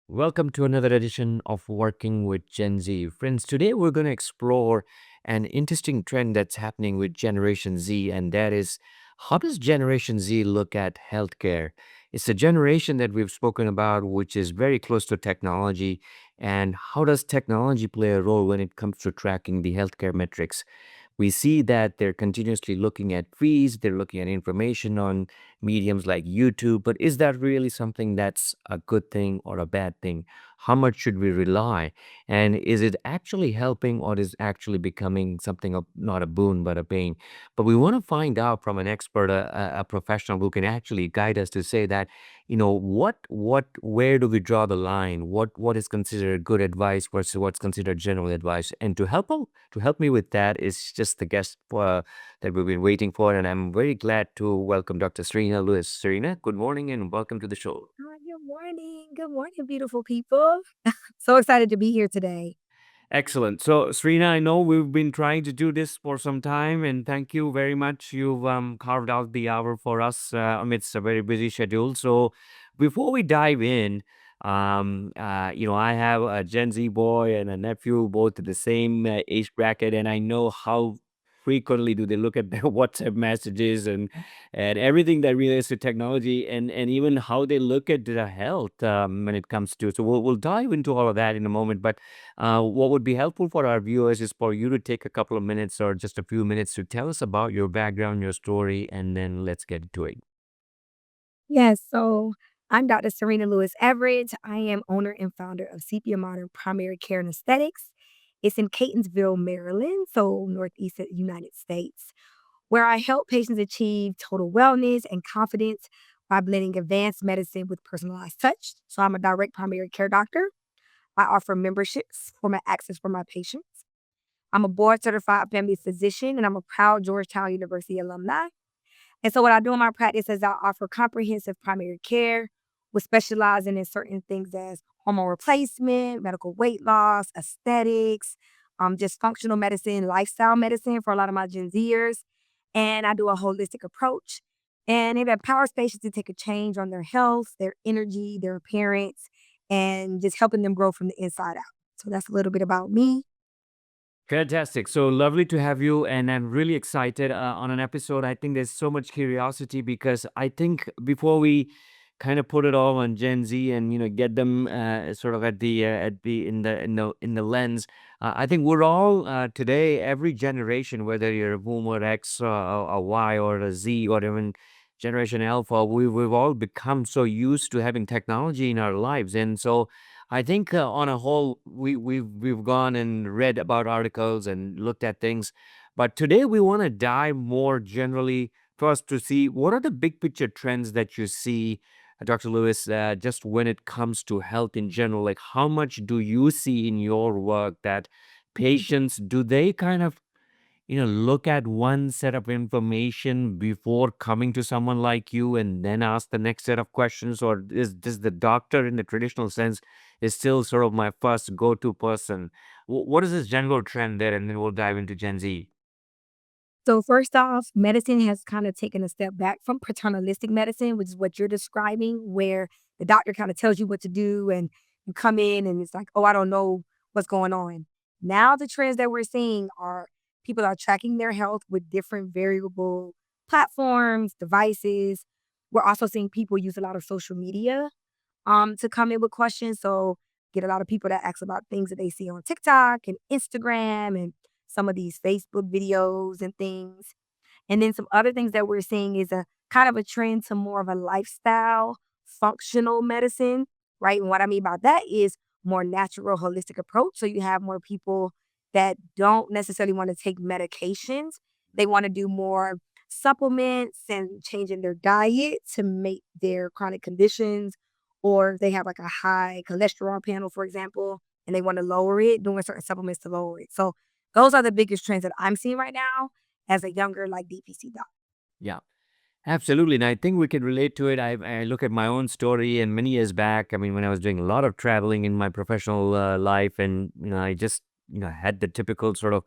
Welcome to another edition of Working with Gen Z. Friends, today we're going to explore an interesting trend that's happening with Generation Z, and that is how does Generation Z look at healthcare? It's a generation that we've spoken about, which is very close to technology. And how does technology play a role when it comes to tracking the healthcare metrics? We see that they're continuously looking at fees, they're looking at information on mediums like YouTube, but is that really something that's a good thing or a bad thing? How much should we rely? And is it actually helping or is actually becoming something of not a boon but a pain? But we want to find out from an expert, a professional who can actually guide us to say that, where do we draw the line? What is considered good advice versus what's considered general advice? And to help me with that is just the guest that we've been waiting for, and I'm very glad to welcome Dr. Serena Lewis. Serena, good morning and welcome to the show. Hi, good morning. Good morning, beautiful people. So excited to be here today. Excellent. So, Serena, I know we've been trying to do this for some time, and thank you very much. You've carved out the hour for us amidst a very busy schedule. So, before we dive in, I have a Gen Z boy and a nephew, both at the same age bracket, and I know how frequently do they look at their WhatsApp messages and everything that relates to technology, and even how they look at their health when it comes to. So, we'll dive into all of that in a moment, but what would be helpful for our viewers is for you to take a couple of minutes or just a few minutes to tell us about your background, your story, and then let's get to it. Yes, so I'm Dr. Serena Lewis Everett. I am owner and founder of Sepia Modern Primary Care and Aesthetics. It's in Catonsville, Maryland, so northeast of the United States, where I help patients achieve total wellness and confidence by blending advanced medicine with personalized touch. So I'm a direct primary care doctor. I offer memberships for my access for my patients. I'm a board certified family physician and I'm a proud Georgetown University alumni. And so, what I do in my practice is I offer comprehensive primary care with specializing in certain things as hormone replacement, medical weight loss, aesthetics, just functional medicine, lifestyle medicine for a lot of my Gen Zers. And I do a holistic approach. And it empowers patients to take a change on their health, their energy, their appearance, and just helping them grow from the inside out. So, that's a little bit about me. Fantastic. So lovely to have you. And I'm really excited on an episode. I think there's so much curiosity because I think before we kind of put it all on Gen Z and get them sort of at the in the lens, I think we're all today every generation, whether you're a Boomer, X, a Y, or a Z, or even Generation Alpha, we've all become so used to having technology in our lives, and so I think on a whole, we've gone and read about articles and looked at things, but today we want to dive more generally first to see what are the big picture trends that you see, Dr. Lewis, just when it comes to health in general. Like, how much do you see in your work that patients do they kind of look at one set of information before coming to someone like you and then ask the next set of questions? Or is this the doctor in the traditional sense is still sort of my first go-to person? What is this general trend there? And then we'll dive into Gen Z. So first off, medicine has kind of taken a step back from paternalistic medicine, which is what you're describing, where the doctor kind of tells you what to do and you come in and it's like, oh, I don't know what's going on. Now the trends that we're seeing are people are tracking their health with different variable platforms, devices. We're also seeing people use a lot of social media to come in with questions. So get a lot of people that ask about things that they see on TikTok and Instagram and some of these Facebook videos and things. And then some other things that we're seeing is a kind of a trend to more of a lifestyle, functional medicine, right? And what I mean by that is more natural, holistic approach. So you have more people that don't necessarily want to take medications. They want to do more supplements and changing their diet to make their chronic conditions, or if they have like a high cholesterol panel, for example, and they want to lower it, doing certain supplements to lower it. So those are the biggest trends that I'm seeing right now as a younger, like, DPC doc. Yeah. Absolutely. And I think we can relate to it. I look at my own story and many years back, I mean, when I was doing a lot of traveling in my professional life and, I just, had the typical sort of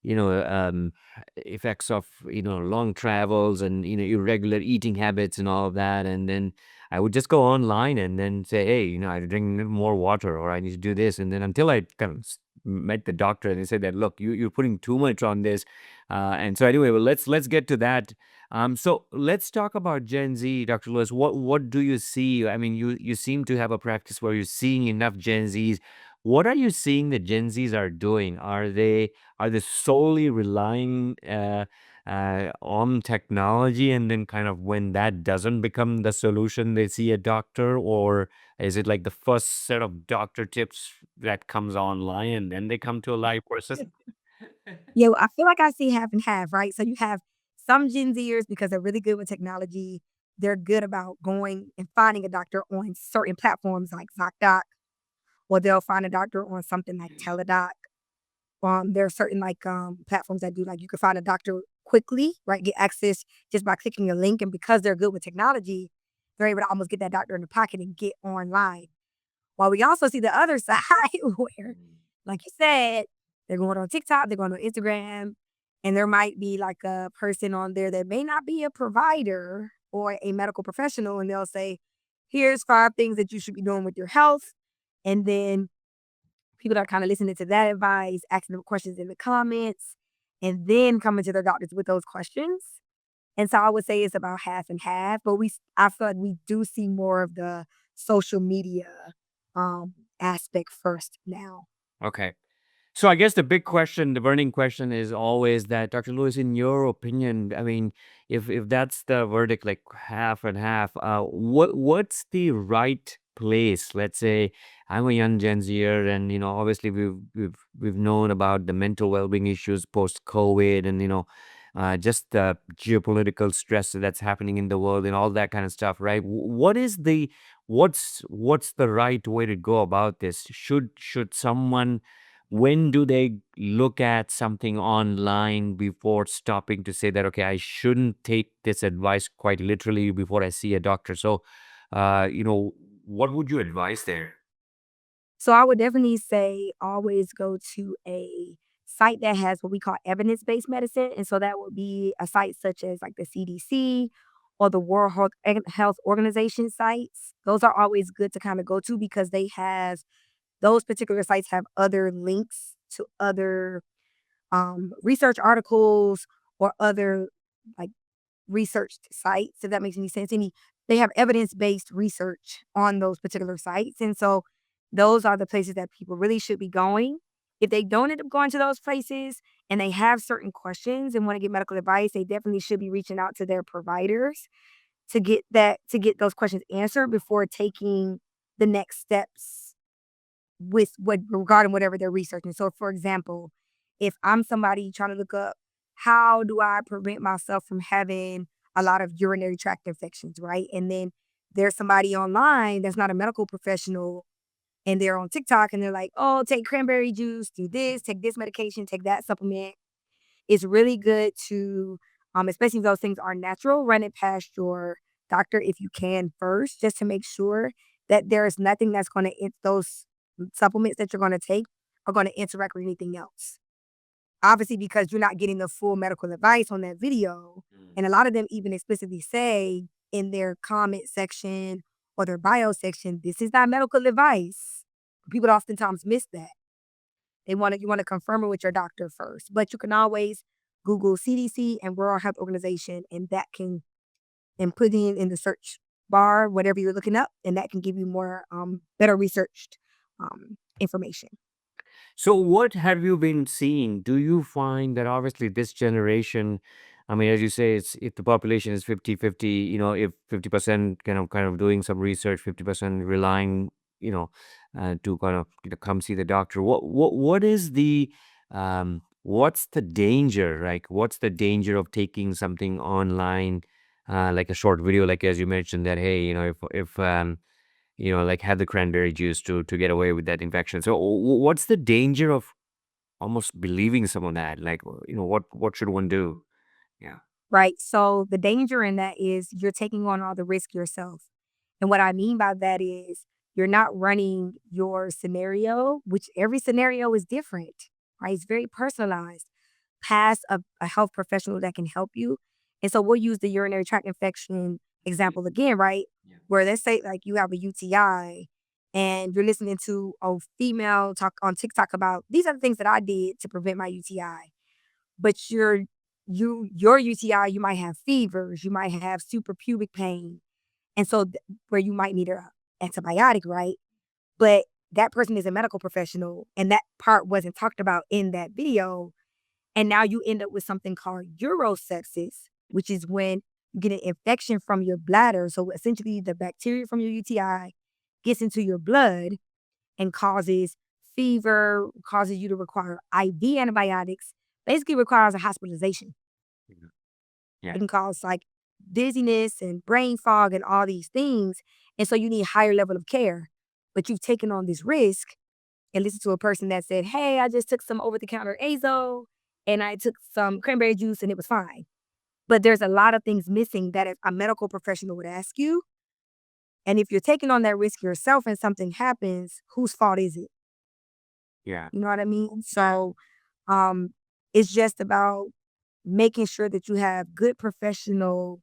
you know, um, effects of, long travels and, irregular eating habits and all of that. And then I would just go online and then say, hey, I drink more water or I need to do this. And then until I kind of met the doctor and they said that, look, you're putting too much on this. And so anyway, well, let's get to that. So let's talk about Gen Z, Dr. Lewis. What do you see? I mean, you seem to have a practice where you're seeing enough Gen Zs. What are you seeing that Gen Zs are doing? Are they solely relying on technology, and then kind of when that doesn't become the solution, they see a doctor, or is it like the first set of doctor tips that comes online and then they come to a live person? Yeah, well, I feel like I see half and half, right? So you have some Gen Zers because they're really good with technology. They're good about going and finding a doctor on certain platforms like ZocDoc, or they'll find a doctor on something like Teladoc. There are certain platforms that do like you can find a doctor quickly, right? Get access just by clicking a link, and because they're good with technology, they're able to almost get that doctor in the pocket and get online. While we also see the other side where, like you said, they're going on TikTok, they're going on Instagram, and there might be like a person on there that may not be a provider or a medical professional, and they'll say, "Here's 5 things that you should be doing with your health," and then people are kind of listening to that advice, asking them questions in the comments, and then coming to their doctors with those questions. And so I would say it's about half and half, but I feel like we do see more of the social media aspect first now. Okay. So I guess the big question, the burning question is always that, Dr. Lewis, in your opinion, I mean, if that's the verdict, like half and half, what's the right place? Let's say I'm a young Gen Zer, and obviously we've known about the mental well-being issues post-COVID, and just the geopolitical stress that's happening in the world and all that kind of stuff, right? What's the right way to go about this? Should someone, when do they look at something online before stopping to say that, okay, I shouldn't take this advice quite literally before I see a doctor? So, what would you advise there? So I would definitely say always go to a site that has what we call evidence-based medicine. And so that would be a site such as like the CDC or the World Health Organization sites. Those are always good to kind of go to because those particular sites have other links to other research articles or other like researched sites, if that makes any sense. They have evidence-based research on those particular sites. And so those are the places that people really should be going. If they don't end up going to those places and they have certain questions and want to get medical advice, they definitely should be reaching out to their providers to get those questions answered before taking the next steps with what regarding whatever they're researching. So, for example, if I'm somebody trying to look up how do I prevent myself from having a lot of urinary tract infections, right? And then there's somebody online that's not a medical professional and they're on TikTok and they're like, oh, take cranberry juice, do this, take this medication, take that supplement. It's really good to, especially if those things are natural, run it past your doctor if you can first, just to make sure that there's nothing that's going to, those supplements that you're going to take are going to interact with anything else. Obviously, because you're not getting the full medical advice on that video. And a lot of them even explicitly say in their comment section or their bio section, this is not medical advice. People oftentimes miss that. You want to confirm it with your doctor first. But you can always Google CDC and World Health Organization, and that can and put in the search bar whatever you're looking up, and that can give you more better researched information. So what have you been seeing? Do you find that obviously this generation, I mean, as you say, it's if the population is 50-50, if 50% kind of doing some research, 50% relying, to kind of come see the doctor. What is the what's the danger? Like what's the danger of taking something online, like a short video, like as you mentioned that, hey, if like have the cranberry juice to get away with that infection. So what's the danger of almost believing some of that? Like, what should one do? Yeah. Right. So the danger in that is you're taking on all the risk yourself. And what I mean by that is you're not running your scenario, which every scenario is different, right? It's very personalized, past a health professional that can help you. And so we'll use the urinary tract infection example again, right? Yeah. Where let's say like you have a UTI and you're listening to a female talk on TikTok about these are the things that I did to prevent my UTI. But your UTI, you might have fevers, you might have super pubic pain. And so where you might need a antibiotic, right? But that person is a medical professional and that part wasn't talked about in that video. And now you end up with something called urosepsis, which is when you get an infection from your bladder. So essentially, the bacteria from your UTI gets into your blood and causes fever, causes you to require IV antibiotics, basically requires a hospitalization. Mhm. Yeah. It can cause like dizziness and brain fog and all these things. And so you need a higher level of care. But you've taken on this risk and listened to a person that said, hey, I just took some over the counter azo and I took some cranberry juice and it was fine. But there's a lot of things missing that a medical professional would ask you. And if you're taking on that risk yourself and something happens, whose fault is it? Yeah. You know what I mean? So um, it's just about making sure that you have good professional,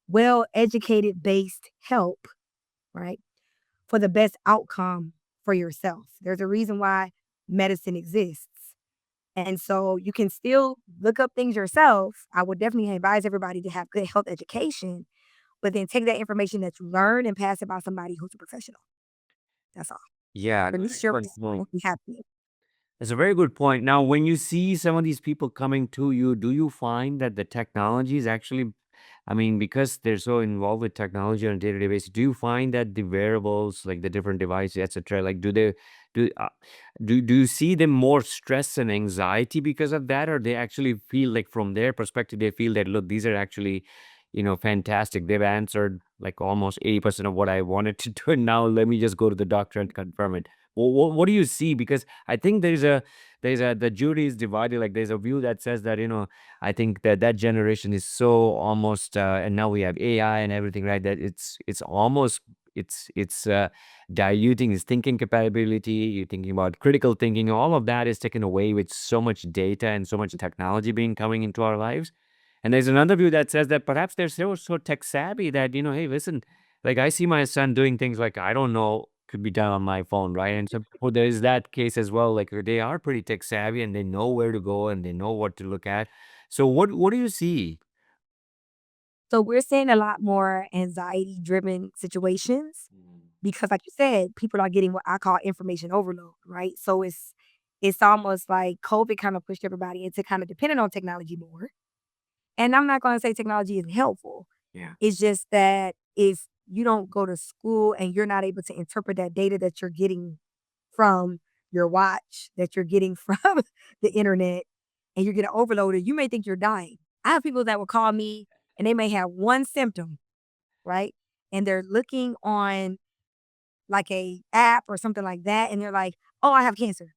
well educated based help, right? For the best outcome for yourself. There's a reason why medicine exists. And so you can still look up things yourself. I would definitely advise everybody to have good health education, but then take that information that you learn and pass it by somebody who's a professional. That's all. Yeah. At No, least your excellent point. will be happy. It's a very good point. Now, when you see some of these people coming to you, do you find that the technology is actually, I mean, because they're so involved with technology on a day-to-day basis, do you find that the wearables, like the different devices, etc., like do do you see them more stress and anxiety because of that, or they actually feel like from their perspective, they feel that look, these are actually, fantastic. They've answered like almost 80% of what I wanted to do, and now let me just go to the doctor and confirm it. What do you see? Because I think there's a the jury is divided. Like there's a view that says that I think that that generation is so almost and now we have AI and everything, right? That it's almost it's diluting his thinking capability. You're thinking about critical thinking. All of that is taken away with so much data and so much technology being coming into our lives. And there's another view that says that perhaps they're so tech savvy that, hey, listen, like I see my son doing things like I don't know could be done on my phone, right? And so well, there is that case as well. Like they are pretty tech savvy and they know where to go and they know what to look at. So what do you see? So we're seeing a lot more anxiety driven situations Mm. because like you said, people are getting what I call information overload, right? So it's almost like COVID kind of pushed everybody into kind of depending on technology more. And I'm not going to say technology isn't helpful. Yeah. It's just that if you don't go to school and you're not able to interpret that data that you're getting from your watch, that you're getting from the internet, and you're getting overloaded, you may think you're dying. I have people that will call me and they may have one symptom, right? And they're looking on like a app or something like that, and they're like, "Oh, I have cancer,"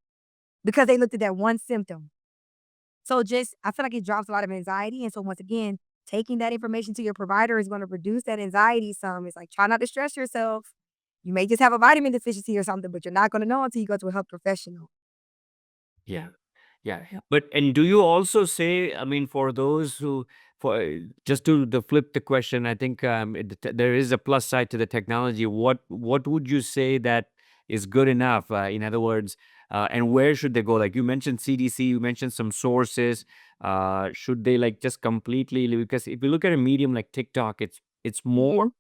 because they looked at that one symptom. So just I feel like it drops a lot of anxiety. And so once again, taking that information to your provider is going to reduce that anxiety some. It's like try not to stress yourself. You may just have a vitamin deficiency or something, but you're not going to know until you go to a health professional. Yeah. Yeah. Yeah. But and do you also say, I mean, for those who for just to the flip the question, I think there is a plus side to the technology. What would you say that is good enough? In other words, and where should they go? Like you mentioned CDC, you mentioned some sources. Should they like just completely because if you look at a medium like TikTok, it's more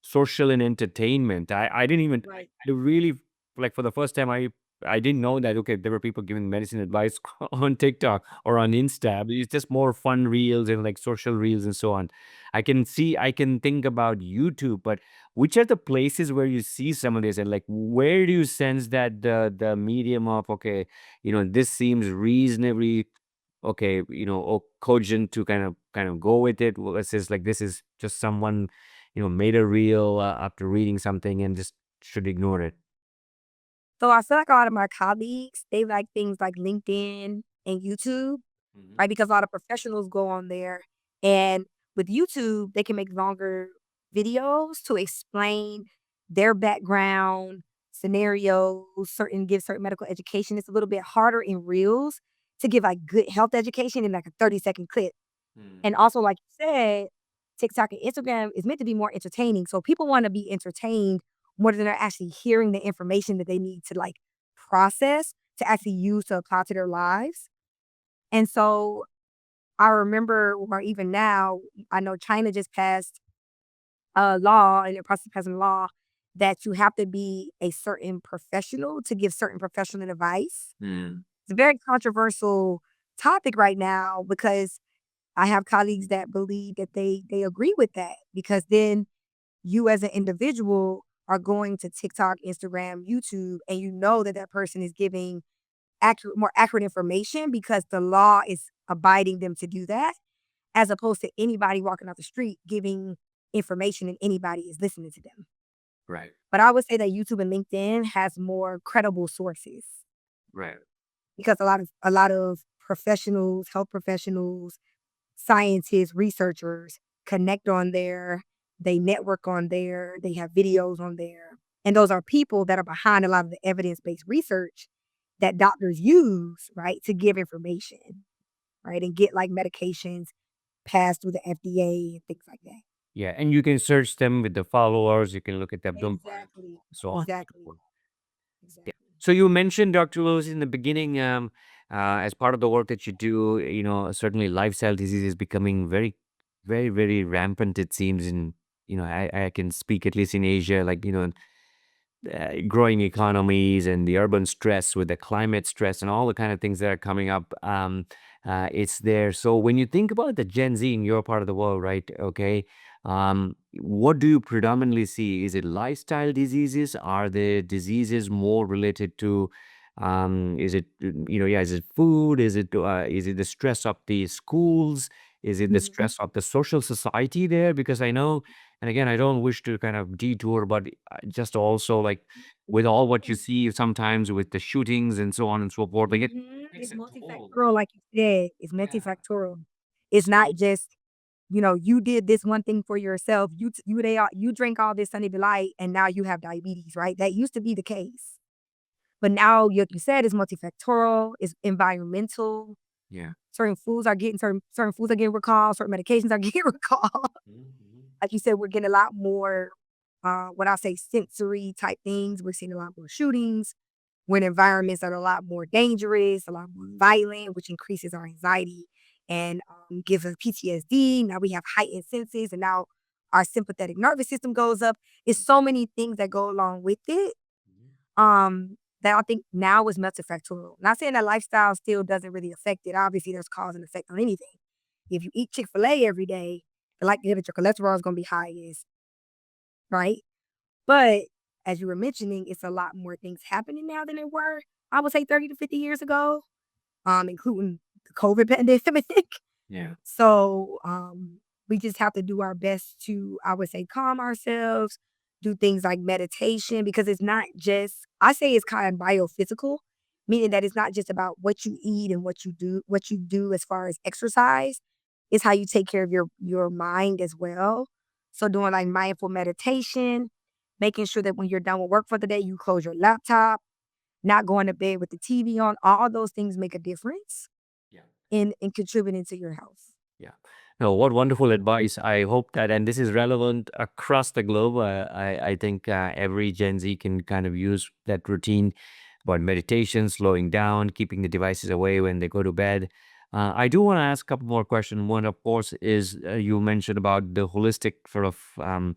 social and entertainment. I didn't even Right. I really like for the first time I didn't know that okay there were people giving medicine advice on TikTok or on Insta. It's just more fun reels and like social reels and so on. I can think about YouTube, but which are the places where you see some of this and like where do you sense that the medium of okay, this seems reasonably okay, cogent to kind of go with it versus like this is just someone made a reel after reading something and just should ignore it. So I feel like a lot of my colleagues, they like things like LinkedIn and YouTube, Mhm. right? Because a lot of professionals go on there. And with YouTube, they can make longer videos to explain their background, scenarios, give certain medical education. It's a little bit harder in reels to give like good health education in like a 30-second clip. Mm. And also, like you said, TikTok and Instagram is meant to be more entertaining. So people want to be entertained more than they're actually hearing the information that they need to like process to actually use to apply to their lives. And so I remember, or even now, I know China just passed a law, and they're process of passing a law that you have to be a certain professional to give certain professional advice. Mm. It's a very controversial topic right now because I have colleagues that believe that they agree with that because then you as an individual are going to TikTok, Instagram, YouTube, and you know that that person is giving more accurate information because the law is abiding them to do that, as opposed to anybody walking off the street giving information and anybody is listening to them. Right. But I would say that YouTube and LinkedIn has more credible sources Right. because a lot of professionals, health professionals, scientists, researchers connect on there, they network on there, they have videos on there. And those are people that are behind a lot of the evidence-based research that doctors use, right, to give information, right, and get like medications passed through the FDA and things like that. Yeah, and you can search them with the followers. You can look at the abdomen, Exactly. so on. Exactly. Yeah. Exactly. So you mentioned, Dr. Lewis, in the beginning, as part of the work that you do, certainly lifestyle disease is becoming very, very, very rampant. It seems in, I can speak at least in Asia, like, growing economies and the urban stress with the climate stress and all the kind of things that are coming up. It's there. So when you think about the Gen Z in your part of the world, right? Okay. What do you predominantly see? Is it lifestyle diseases? Are the diseases more related to, is it, yeah, is it food? Is it the stress of the schools? Is it the Mhm. stress of the social society there? Because I know, and again, I don't wish to kind of detour, but just also like with all what you see sometimes with the shootings and so on and so forth, like it Mhm. takes It's a toll. multifactorial, like you said. It's Yeah. multifactorial. It's not So just, you did this one thing for yourself. You drink all this Sunny Delight and now you have diabetes, right? That used to be the case. But now, like you said, it's multifactorial, it's environmental. yeah. Certain foods are getting recalled, certain medications are getting recalled. Mhm. Like you said, we're getting a lot more, what I say, sensory type things. We're seeing a lot more shootings. We're in environments that are a lot more dangerous, a lot more violent, which increases our anxiety and gives us PTSD. Now we have heightened senses, and now our sympathetic nervous system goes up. It's so many things that go along with it. That I think now is multifactorial. Not saying that lifestyle still doesn't really affect it. Obviously, there's cause and effect on anything. If you eat Chick-fil-A every day, the likelihood that your cholesterol is going to be high is right. But as you were mentioning, it's a lot more things happening now than there were, I would say 30 to 50 years ago, including the COVID pandemic. Yeah. So, we just have to do our best to, I would say, calm ourselves, do things like meditation, because it's not just, I say it's kind of biophysical, meaning that it's not just about what you eat and what you do as far as exercise. It's how you take care of your mind as well. So doing like mindful meditation, making sure that when you're done with work for the day, you close your laptop, not going to bed with the TV on, all those things make a difference Yeah. in contributing to your health. Yeah. No, what wonderful advice. I hope that, and this is relevant across the globe. I think every Gen Z can kind of use that routine about meditation, slowing down, keeping the devices away when they go to bed. I do want to ask a couple more questions. One, of course, is you mentioned about the holistic sort of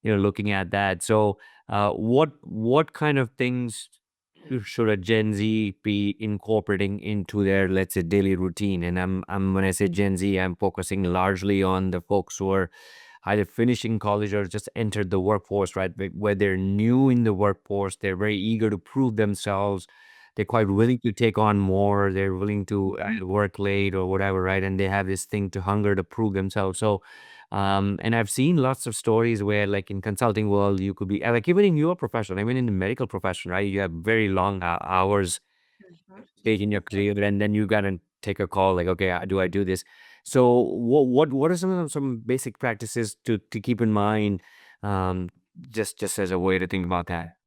looking at that. So, what kind of things should a Gen Z be incorporating into their, let's say, daily routine? And I'm when I say Gen Z, I'm focusing largely on the folks who are either finishing college or just entered the workforce, right? Where they're new in the workforce, they're very eager to prove themselves. They're quite willing to take on more. They're willing to work late or whatever, right? And they have this thing to hunger to prove themselves. So, and I've seen lots of stories where, like in consulting world, you could be like even in your profession, even in the medical profession, right? You have very long hours Mhm. stage in your career, and then you gotta take a call like, okay, do I do this? So, what are some basic practices to keep in mind, um, just as a way to think about that?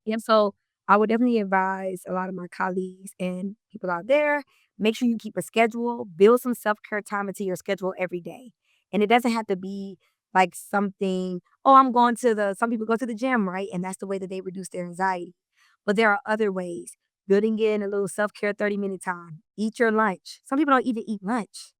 Yep. So I would definitely advise a lot of my colleagues and people out there, make sure you keep a schedule, build some self care time into your schedule every day. And it doesn't have to be like something, oh, some people go to the gym, right? And that's the way that they reduce their anxiety. But there are other ways. Building in a little self care 30-minute time. Eat your lunch. Some people don't even eat lunch.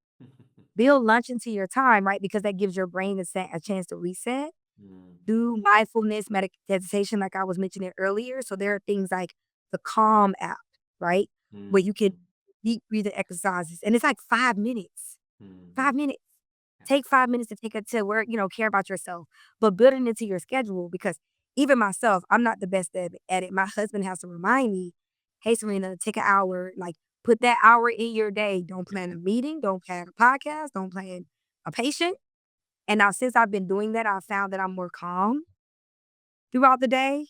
Build lunch into your time, right? Because that gives your brain a chance to reset. Mm, Do mindfulness meditation, like I was mentioning earlier. So there are things like the Calm app, right? Where mm, you can deep breathing exercises. And it's like 5 minutes. mm. 5 minutes. Yeah. Take 5 minutes to take a to work, care about yourself, but build it into your schedule because even myself, I'm not the best at it. My husband has to remind me, hey, Serena, take an hour, like put that hour in your day. Don't plan a meeting, don't plan a podcast, don't plan a patient. And now since I've been doing that, I've found that I'm more calm throughout the day.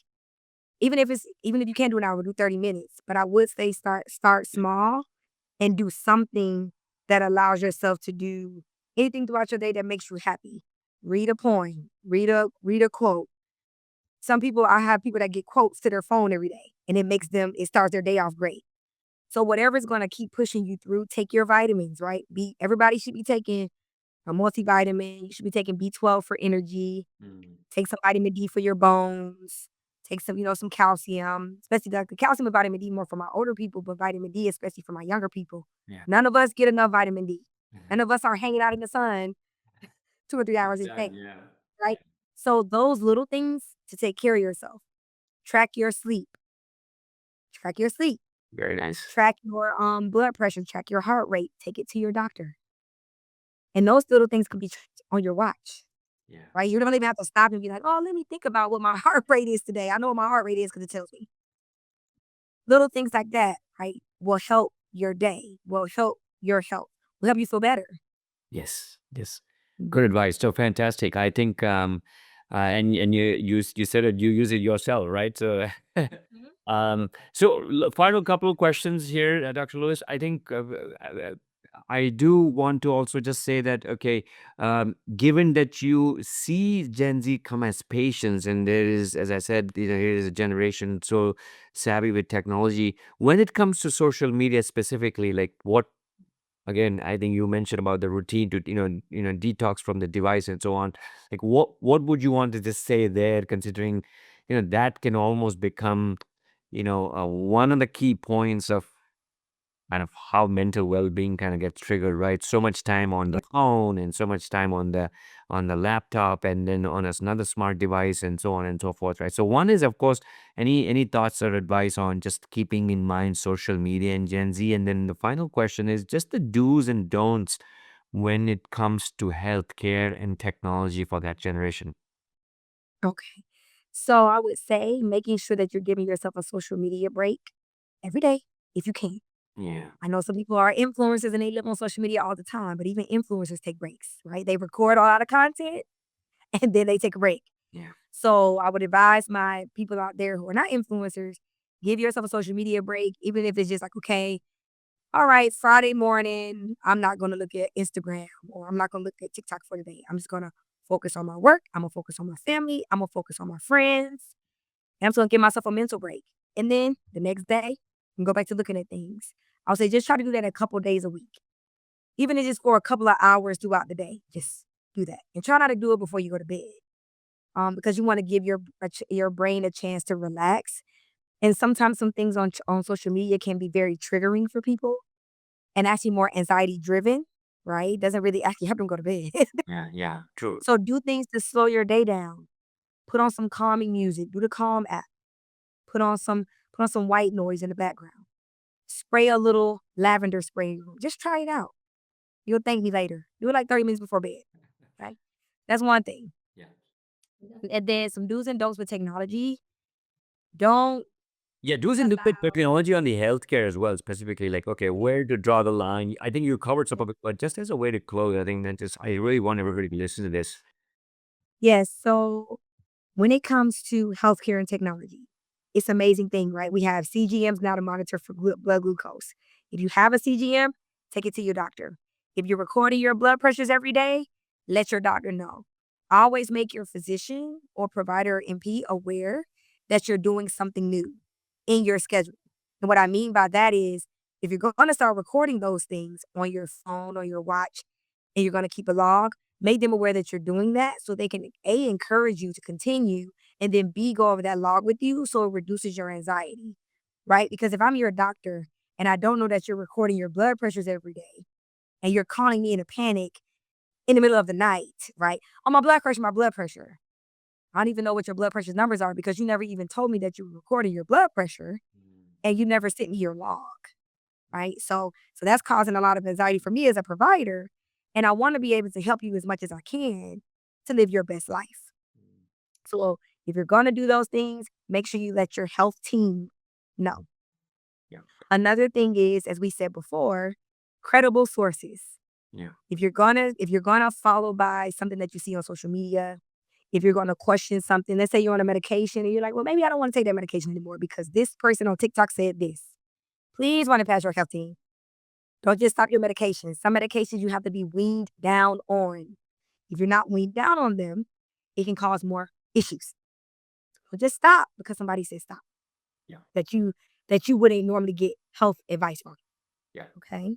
Even if you can't do an hour, do 30 minutes. But I would say start small and do something that allows yourself to do anything throughout your day that makes you happy. Read a poem, read a quote. I have people that get quotes to their phone every day and it starts their day off great. So whatever's going to keep pushing you through, take your vitamins, right? Everybody should be taking a multivitamin. You should be taking B12 for energy. Mm. Take some vitamin D for your bones. Take some calcium, especially the calcium and vitamin D more for my older people, but vitamin D especially for my younger people. Yeah. None of us get enough vitamin D. None of us are hanging out in the sun 2 or 3 hours a day, Exactly. Yeah. right? So those little things to take care of yourself. Track your sleep. Track your sleep. Very nice. Track your blood pressure. Track your heart rate. Take it to your doctor. And those little things can be tracked on your watch. Yeah. Right? You don't even have to stop and be like, "Oh, let me think about what my heart rate is today. I know what my heart rate is because it tells me." Little things like that, right, will help your day, will help your health, will help you feel better. Yes, yes. Mm. Good advice. So fantastic. I think, and you said it. You use it yourself, right? So, Mhm. final couple of questions here, Dr. Lewis. I think I do want to also just say that okay, given that you see Gen Z come as patients, and there is, as I said, here is a generation so savvy with technology. When it comes to social media specifically, like what again, I think you mentioned about the routine to detox from the device and so on. Like what would you want to just say there, considering that can almost become one of the key points of kind of how mental well-being kind of gets triggered, right? So much time on Yeah. the phone and so much time on the laptop and then on another smart device and so on and so forth, right? So one is, of course, any thoughts or advice on just keeping in mind social media and Gen Z, and then the final question is just the do's and don'ts when it comes to healthcare and technology for that generation. Okay. So I would say making sure that you're giving yourself a social media break every day if you can. Yeah. I know some people are influencers and they live on social media all the time, but even influencers take breaks, right? They record a lot of content and then they take a break. Yeah. So I would advise my people out there who are not influencers, give yourself a social media break, even if it's just like, okay, all right, Friday morning, I'm not going to look at Instagram or I'm not going to look at TikTok for today. I'm just going to focus on my work. I'm going to focus on my family. I'm going to focus on my friends. And I'm just going to give myself a mental break. And then the next day, and go back to looking at things. I'll say just try to do that a couple days a week, even if it's just for a couple of hours throughout the day. Just do that and try not to do it before you go to bed, because you want to give your brain a chance to relax. And sometimes some things on social media can be very triggering for people and actually more anxiety driven, right? Doesn't really actually help them go to bed. Yeah. Yeah. True. So do things to slow your day down. Put on some calming music. Do the Calm app. Put on some put on some white noise in the background. Spray a little lavender spray in your room. Just try it out. You'll thank me later. Do it like 30 minutes before bed. Right? That's one thing. Yeah. And then some do's and don'ts with technology. Don't Yeah, do's and don'ts with allow technology on the healthcare as well, specifically like, okay, yeah, where to draw the line. I think you covered some yeah. of it, but just as a way to close, I think that just, I really want everybody to listen to this. Yes. So when it comes to healthcare and technology, it's an amazing thing, right? We have CGMs now to monitor for blood glucose. If you have a CGM, take it to your doctor. If you're recording your blood pressures every day, let your doctor know. Always make your physician or provider or MP aware that you're doing something new in your schedule. And what I mean by that is if you're going to start recording those things on your phone or your watch and you're going to keep a log, make them aware that you're doing that so they can A, encourage you to continue, and then B, go over that log with you so it reduces your anxiety, right? Because if I'm your doctor and I don't know that you're recording your blood pressures every day and you're calling me in a panic in the middle of the night, right? Oh, my blood pressure, my blood pressure. I don't even know what your blood pressure numbers are because you never even told me that you were recording your blood pressure and you never sent me your log, right? So that's causing a lot of anxiety for me as a provider, and I want to be able to help you as much as I can to live your best life. So if you're going to do those things, make sure you let your health team know. Yeah. Another thing is, as we said before, credible sources. Yeah. If you're gonna follow by something that you see on social media, if you're gonna question something, let's say you're on a medication and you're like, well, maybe I don't want to take that medication anymore because this person on TikTok said this. Please run it past your health team. Don't just stop your medications. Some medications you have to be weaned down on. If you're not weaned down on them, it can cause more issues. So just stop because somebody said stop. Yeah. That you wouldn't normally get health advice from. Yeah. Okay.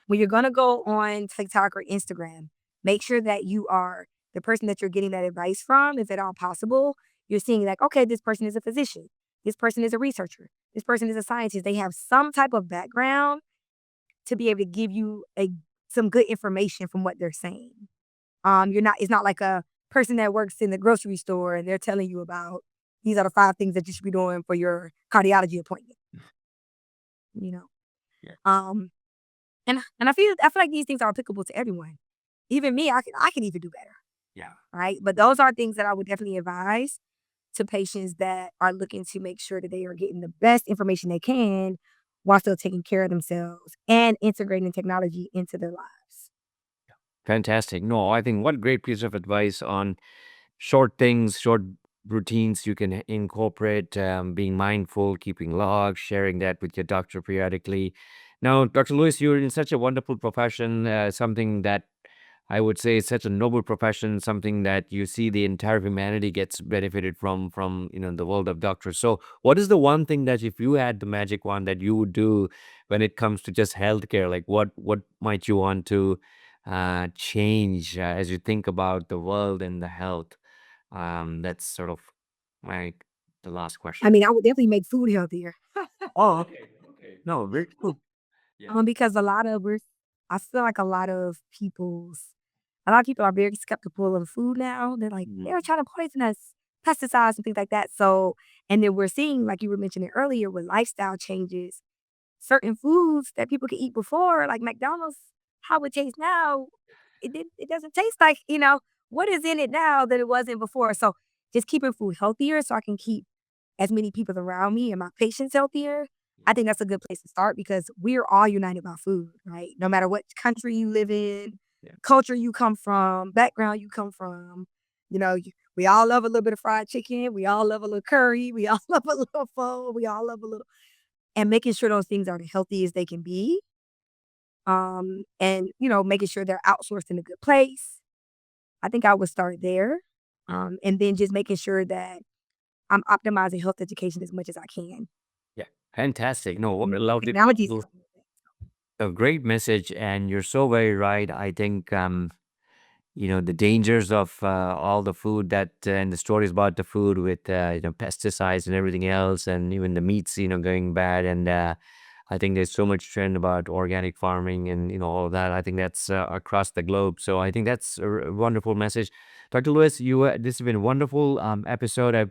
When you're gonna go on TikTok or Instagram, make sure that you are the person that you're getting that advice from, if at all possible. You're seeing like, okay, this person is a physician, this person is a researcher, this person is a scientist. They have some type of background to be able to give you some good information from what they're saying. It's not like a person that works in the grocery store and they're telling you about these are the 5 things that you should be doing for your cardiology appointment, you know. Yeah. And I feel like these things are applicable to everyone. Even me, I can even do better, Yeah. right? But those are things that I would definitely advise to patients that are looking to make sure that they are getting the best information they can while still taking care of themselves and integrating technology into their lives. Fantastic. No, I think what great piece of advice on short things, short routines you can incorporate, being mindful, keeping logs, sharing that with your doctor periodically. Now, Dr. Lewis, you're in such a wonderful profession, something that I would say is such a noble profession, something that you see the entire humanity gets benefited from the world of doctors. So, what is the one thing that if you had the magic wand that you would do when it comes to just healthcare? Like, what might you want to change as you think about the world and the health? That's sort of my the last I question. mean, I would definitely make food healthier. Oh, okay. Okay. No, very cool. Yeah. Because I feel like a lot of people are very skeptical of food now. They're like, Mhm. they're trying to poison us, pesticides and things like that. So, and then we're seeing, like you were mentioning earlier, with lifestyle changes, certain foods that people could eat before, like McDonald's, how it tastes now, it doesn't taste like, what is in it now that it wasn't before. So just keeping food healthier so I can keep as many people around me and my patients healthier, I think that's a good place to start because we're all united by food, right? No matter what country you live in, Yeah. culture you come from, background you come from, we all love a little bit of fried chicken. We all love a little curry. We all love a little pho. We all love a little, and making sure those things are the healthiest they can be. And making sure they're outsourced in a good place. I think I would start there. And then just making sure that I'm optimizing health education as much as I can. Yeah. Fantastic. No, what a lovely, Technology is helping with that. a great message, and you're so very right. I think the dangers of all the food that and the stories about the food with pesticides and everything else, and even the meats going bad. And I think there's so much trend about organic farming and all of that. I think that's across the globe. So I think that's a wonderful message. Dr. Lewis, this has been a wonderful episode.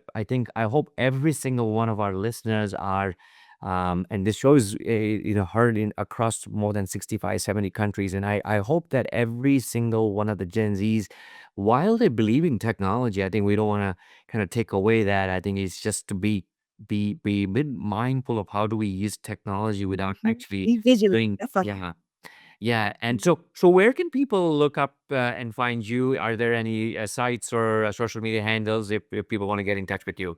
I hope every single one of our listeners are and this show is heard in across more than 65, 70 countries. And I hope that every single one of the Gen Zs, while they believe in technology, I think we don't want to kind of take away that. I think it's just to be a bit mindful of how do we use technology without actually Be vigilant. doing. That's like Yeah. Yeah. And so where can people look up and find you? Are there any sites or social media handles if people want to get in touch with you?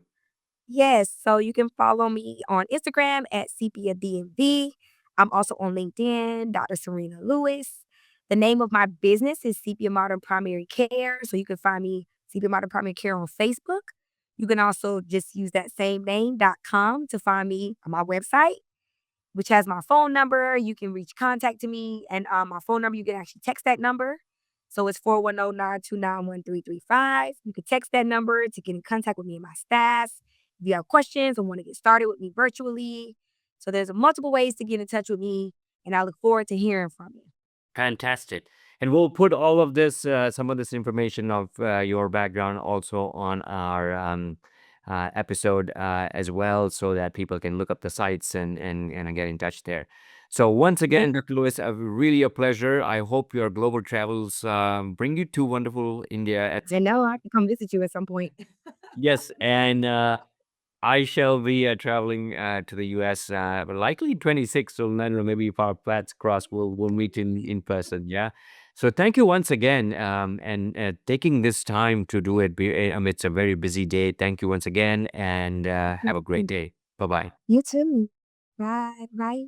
yes. So you can follow me on Instagram at Sepia DMV. I'm also on LinkedIn, Dr. Serena Lewis. The name of my business is Sepia Modern Primary Care. So you can find me Sepia Modern Primary Care on Facebook. You can also just use that same name.com to find me on my website, which has my phone number. You can reach contact to me, and my phone number, you can actually text that number. So it's 410-929-1335. You can text that number to get in contact with me and my staff. If you have questions or want to get started with me virtually. So there's multiple ways to get in touch with me, and I look forward to hearing from you. Fantastic. And we'll put all of this, some of this information of your background also on our episode as well, so that people can look up the sites and get in touch there. So once again, Dr. Lewis, really a pleasure. I hope your global travels bring you to wonderful India. And no, I can come visit you at some point. Yes, and I shall be traveling to the US, but likely 26. So I don't know, maybe if our paths cross, we'll meet in person. Yeah. So thank you once again, and taking this time to do it amidst a very busy day. Thank you once again, and have a great day. Bye bye. You too. Bye. Bye.